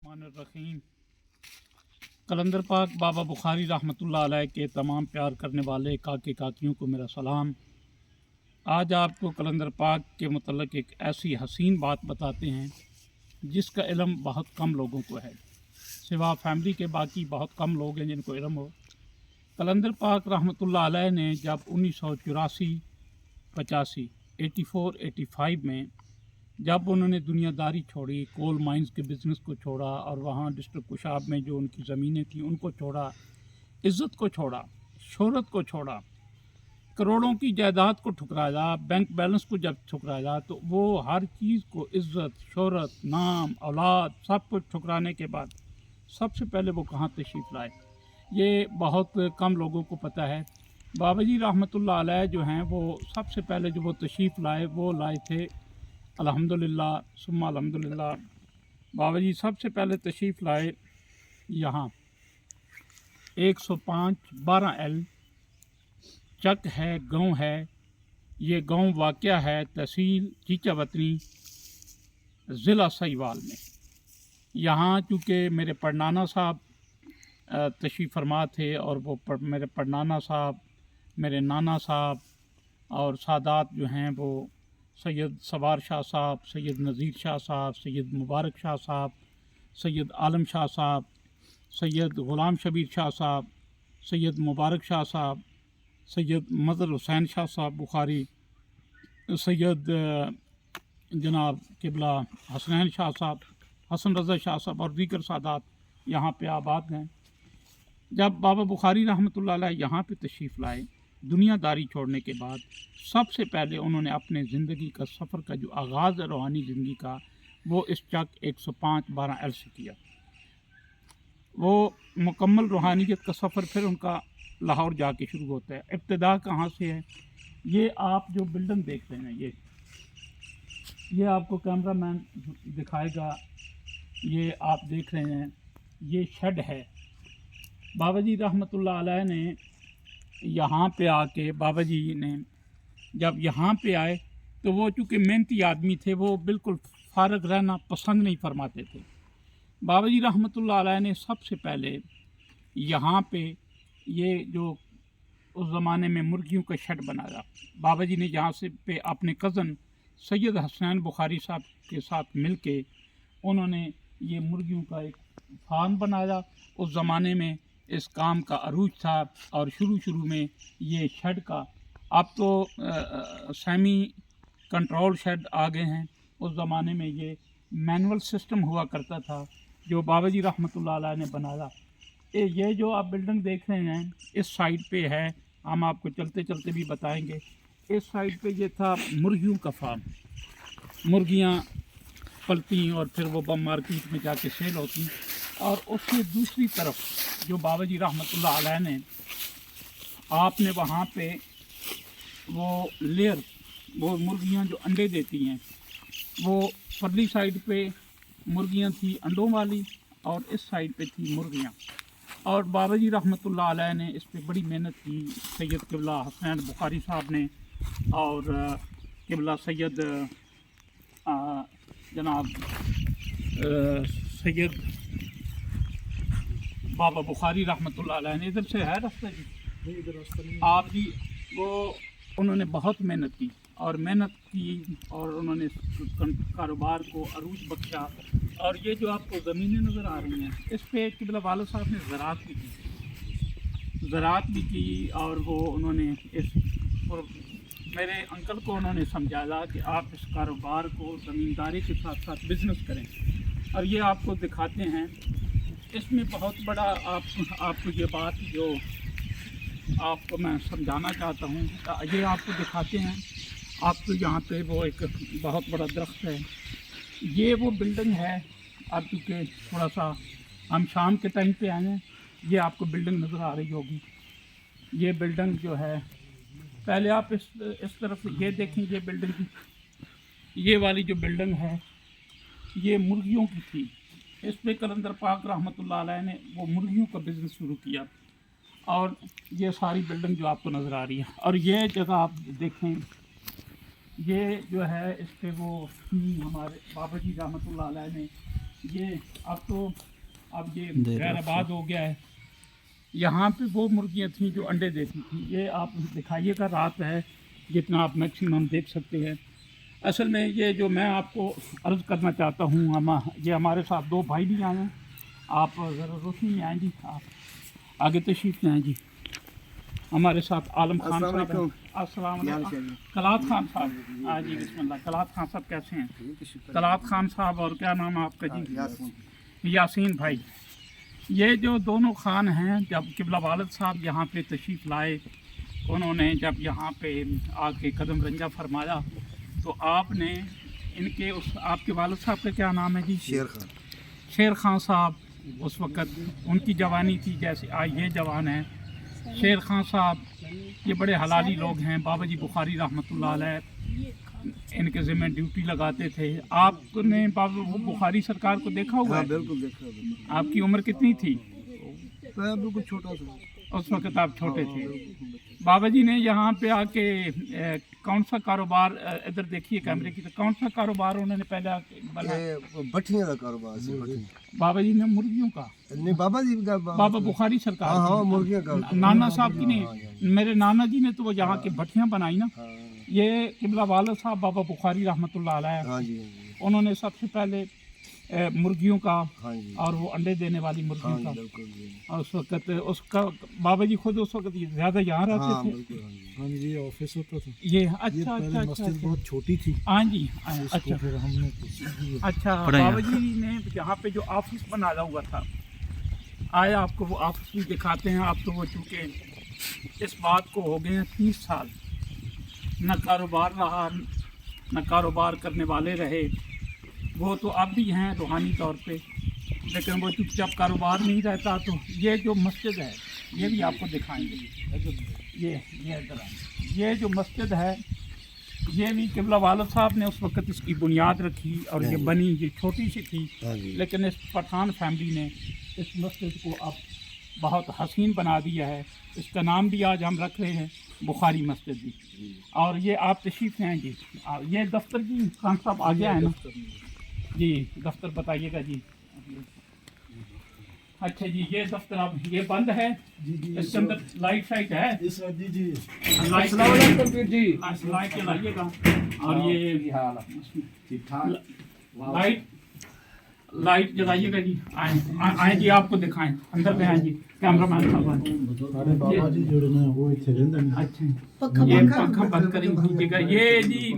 रहीम। कलंदर पाक बाबा बुखारी रहमतुल्लाह अलैह के तमाम प्यार करने वाले काके काकियों को मेरा सलाम। आज आपको कलंदर पाक के मुतल्लिक़ एक ऐसी हसीन बात बताते हैं जिसका इल्म बहुत कम लोगों को है, सिवा फैमिली के बाकी बहुत कम लोग हैं जिनको इल्म हो। कलंदर पाक रहमतुल्लाह अलैह ने जब 1984, 85, 84, 85 में जब उन्होंने दुनियादारी छोड़ी, कोल माइंस के बिज़नेस को छोड़ा और वहाँ डिस्ट्रिक्ट कुशाब में जो उनकी ज़मीनें थीं उनको छोड़ा, इज़्ज़त को छोड़ा, शोहरत को छोड़ा, करोड़ों की जायदाद को ठुकराया, बैंक बैलेंस को जब ठुकराया, तो वो हर चीज़ को इज़्ज़त, शोहरत, नाम, औलाद सब कुछ ठुकराने के बाद सबसे पहले वो कहाँ तशरीफ़ लाए, ये बहुत कम लोगों को पता है। बाबा जी रहमतुल्लाह अलैह जो हैं वो सबसे पहले जो वो तशरीफ़ लाए वो लाए थे अल्हम्दुलिल्लाह सुम्मा अल्हम्दुलिल्लाह। बाबा जी सबसे पहले तशरीफ़ लाए यहाँ 105-12L चक है, गाँव है। ये गाँव वाक़या है तहसील चीचावतनी, ज़िला साहिवाल में। यहाँ चूँकि मेरे परनाना साहब तशरीफ़ फरमा थे और वो मेरे परनाना साहब, मेरे नाना साहब और सादात जो हैं वो सैयद सवार शाह साहब, सैयद नज़ीर शाह साहब, सैयद मुबारक शाह साहब, सैयद आलम शाह साहब, सैयद ग़ुलाम शबीर शाह साहब, सैयद मुबारक शाह साहब, सैयद मज़र हुसैन शाह साहब बुखारी, सैयद जनाब किबला हसनैन शाह साहब, हसन रज़ा शाह साहब और दीगर सादात यहाँ पे आबाद हैं। जब बाबा बुखारी रहमतुल्लाह अलैह यहाँ पे तशरीफ़ लाए, दुनियादारी छोड़ने के बाद सबसे पहले उन्होंने अपने ज़िंदगी का सफ़र का जो आगाज़ है रूहानी ज़िंदगी का, वो इस चक 105-12L से किया। वो मुकम्मल रूहानियत का सफ़र फिर उनका लाहौर जाके शुरू होता है। इब्तिदा कहाँ से है, ये आप जो बिल्डिंग देख रहे हैं, ये आपको कैमरा मैन दिखाएगा। ये आप देख रहे हैं, ये शेड है। बाबा जी रहमतुल्लाह अलैह ने यहाँ पे आके, बाबा जी ने जब यहाँ पे आए तो वो चूँकि मेहनती आदमी थे, वो बिल्कुल फारग रहना पसंद नहीं फरमाते थे। बाबा जी रहमतुल्लाह अलैह ने सबसे पहले यहाँ पे ये जो उस ज़माने में मुर्गियों का शेड बनाया। बाबा जी ने यहाँ से पे अपने कज़न सैयद हसनैन बुखारी साहब के साथ मिल के उन्होंने ये मुर्गियों का एक फार्म बनाया। उस ज़माने में इस काम का अरूज था और शुरू में ये शेड का, अब तो सेमी कंट्रोल शेड आ गए हैं। उस ज़माने में ये मैनुअल सिस्टम हुआ करता था जो बाबा जी रहमतुल्लाह अलैह ने बनाया। ये जो आप बिल्डिंग देख रहे हैं इस साइड पे है, हम आपको चलते चलते भी बताएंगे। इस साइड पे ये था मुर्गियों का फार्म, मुर्गियाँ पलती और फिर वो बम मार्केट में जाके सेल होती। और उसकी दूसरी तरफ जो बाबा जी रहमतुल्लाह अलैह ने आपने वहाँ पे वो लेयर, वो मुर्गियाँ जो अंडे देती हैं, वो परली साइड पे मुर्गियाँ थी अंडों वाली और इस साइड पे थी मुर्गियाँ। और बाबा जी रहमतुल्लाह अलैह ने इस पे बड़ी मेहनत की। सैयद किबला हसनैन बुखारी साहब ने और किबला सैयद जनाब सैयद बाबा बुखारी रहमतुल्लाह अलैह ने, इधर से है रास्ता जी, इधर रास्ता नहीं आप जी, वो उन्होंने बहुत मेहनत की और उन्होंने कारोबार को अरूज बख्शा। और ये जो आपको ज़मीनें नज़र आ रही हैं, इस पे किबला वाला साहब ने ज़राअत भी की और वो उन्होंने और मेरे अंकल को उन्होंने समझाया कि आप इस कारोबार को ज़मींदारी के साथ साथ बिज़नेस करें। और ये आपको दिखाते हैं, इसमें बहुत बड़ा आपको ये बात जो आपको मैं समझाना चाहता हूँ, ये आपको दिखाते हैं। आपको यहाँ पे वो एक बहुत बड़ा दरख्त है, ये वो बिल्डिंग है। अब चूँकि थोड़ा सा हम शाम के टाइम पे आए हैं, ये आपको बिल्डिंग नज़र आ रही होगी। ये बिल्डिंग जो है, पहले आप इस तरफ ये देखें, ये बिल्डिंग की, ये वाली जो बिल्डिंग है ये मुर्गियों की थी। इस पे कलंदर पाक रहमतुल्लाह अलैह ने वो मुर्गियों का बिज़नेस शुरू किया। और ये सारी बिल्डिंग जो आपको नज़र आ रही है, और ये जगह आप देखें, ये जो है इस पे वो हमारे बाबा जी रहमतुल्लाह अलैह ने یہ اب یہ غیر آباد ہو گیا ہے. یہاں پہ وہ مرغیاں تھیں جو انڈے دیتی تھیں. یہ آپ دکھائیے گا رات ہے جتنا آپ میکسیمم دیکھ سکتے ہیں. اصل میں یہ جو میں آپ کو عرض کرنا چاہتا ہوں، یہ ہمارے ساتھ دو بھائی بھی آئے ہیں. آپ ذرا روشنی میں آئیں جی، آپ آگے تشریف لائیں جی. ہمارے ساتھ عالم خان صاحب ہیں. السلام علیکم. کلات خان صاحب، ہاں جی بسم اللہ. کلات خان صاحب کیسے ہیں؟ کلات خان صاحب. اور کیا نام ہے آپ کا جی؟ یاسین بھائی. یہ جو دونوں خان ہیں، جب قبلہ والد صاحب یہاں پہ تشریف لائے، انہوں نے جب یہاں پہ آ کے قدم رنجہ فرمایا تو آپ نے ان کے آپ کے والد صاحب کا کیا نام ہے جی؟ شیر خان صاحب. اس وقت ان کی جوانی تھی جیسے آج یہ جوان ہیں. شیر خان صاحب یہ بڑے حلالی لوگ ہیں. بابا جی بخاری رحمۃ اللہ علیہ ان کے ذمہ ڈیوٹی لگاتے تھے. آپ نے بابا بخاری سرکار کو دیکھا ہوا ہے؟ بالکل دیکھا. آپ کی عمر کتنی تھی بالکل چھوٹا تھا اس وقت؟ آپ چھوٹے تھے. بابا جی نے یہاں پہ آ کے کون سا کاروبار، ادھر دیکھیے کیمرے کی، تو کون سا کاروبار انہوں نے پہلے بنایا؟ بٹھیاں کا کاروبار سی. بابا جی نے مرغیوں کا؟ نہیں بابا جی کا. بابا بخاری سرکار. ہاں مرغیاں کا. نانا صاحب کی نہیں، میرے نانا جی نے تو وہ یہاں کے بھٹیاں بنائی نا. یہ قبلہ والد صاحب بابا بخاری رحمۃ اللہ علیہ، انہوں نے سب سے پہلے مرغیوں کا اور وہ انڈے دینے والی مرغیوں کا. اور اس وقت اس کا بابا جی خود اس وقت زیادہ یہاں رہتے تھے. ہاں جی یہ آفس ہوتا تھا. یہ اچھا اچھا مسجد بہت چھوٹی تھی. ہاں جی اچھا. پھر ہم نے اچھا بابا جی نے یہاں پہ جو آفس بنایا ہوا تھا، آئے آپ کو وہ آفس بھی دکھاتے ہیں. آپ تو وہ چونکہ اس بات کو ہو گئے ہیں 30 سال، نہ کاروبار رہا نہ کاروبار کرنے والے رہے. وہ تو اب بھی ہیں روحانی طور پہ، لیکن وہ چپ چاپ کاروبار نہیں رہتا. تو یہ جو مسجد ہے یہ بھی آپ کو دکھائیں گے. یہ جو مسجد ہے یہ بھی قبلہ والد صاحب نے اس وقت اس کی بنیاد رکھی اور یہ بنی. یہ چھوٹی سی تھی لیکن اس پٹھان فیملی نے اس مسجد کو اب بہت حسین بنا دیا ہے. اس کا نام بھی آج ہم رکھ رہے ہیں بخاری مسجد بھی. اور یہ آپ تشریف ہیں جی. یہ دفتر جی خان صاحب آ گیا ہے نا جی؟ دفتر بتائیے گا جی. اچھا جی یہ دفتر اب یہ بند ہے. اس کے اندر لائٹ شائٹ ہے؟ جی السلام علیکم جی. لائٹ چلائیے گا. اور یہ لائٹ جلائیے گا جی. آئیں جی آپ کو دکھائیں. اندر میں آئیں جی. کیمرہ مین صاحب بابا جی جو ہے وہ اتنے رہتے ہیں. اچھا یہ پنکھا بند کر دیجیے گا. یہ جی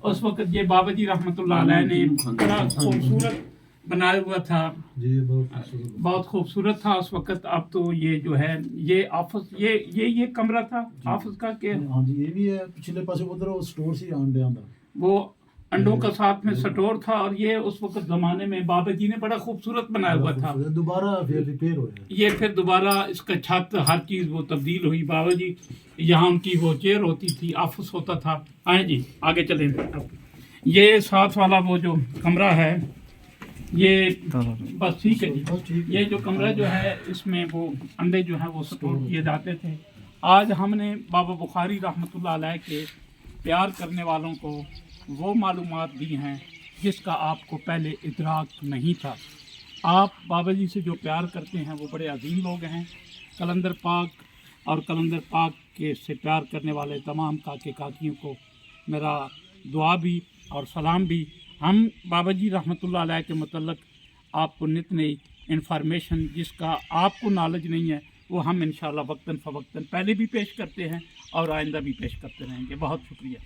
اس وقت یہ بابا جی رحمۃ اللہ علیہ نے بڑا خوبصورت بنایا ہوا تھا. جی بہت خوبصورت تھا اس وقت. اب تو یہ جو ہے یہ آفس یہ کمرہ تھا آفس کا کہ؟ ہاں جی یہ بھی ہے. پچھلے پاسے ادھر اسٹور سی انڈے آندا، وہ انڈوں کا ساتھ میں سٹور تھا. اور یہ اس وقت زمانے میں بابا جی نے بڑا خوبصورت بنایا ہوا تھا. دوبارہ پھر ریپیئر ہوا. یہ پھر دوبارہ اس کا چھت ہر چیز وہ تبدیل ہوئی. بابا جی یہاں ان کی وہ چیئر ہوتی تھی، آفس ہوتا تھا. آئیں جی آگے چلیں. یہ ساتھ والا وہ جو کمرہ ہے یہ بس ٹھیک ہے جی. یہ جو کمرہ جو ہے اس میں وہ انڈے جو ہیں وہ سٹور کیے جاتے تھے. آج ہم نے بابا بخاری رحمۃ اللہ علیہ کے پیار کرنے والوں کو وہ معلومات دی ہیں جس کا آپ کو پہلے ادراک نہیں تھا. آپ بابا جی سے جو پیار کرتے ہیں وہ بڑے عظیم لوگ ہیں. کلندر پاک اور کلندر پاک کے سے پیار کرنے والے تمام کاکے کاکیوں کو میرا دعا بھی اور سلام بھی. ہم بابا جی رحمۃ اللہ علیہ کے متعلق آپ کو نت نئی انفارمیشن جس کا آپ کو نالج نہیں ہے وہ ہم انشاءاللہ وقتاً فوقتاً پہلے بھی پیش کرتے ہیں اور آئندہ بھی پیش کرتے رہیں گے. بہت شکریہ.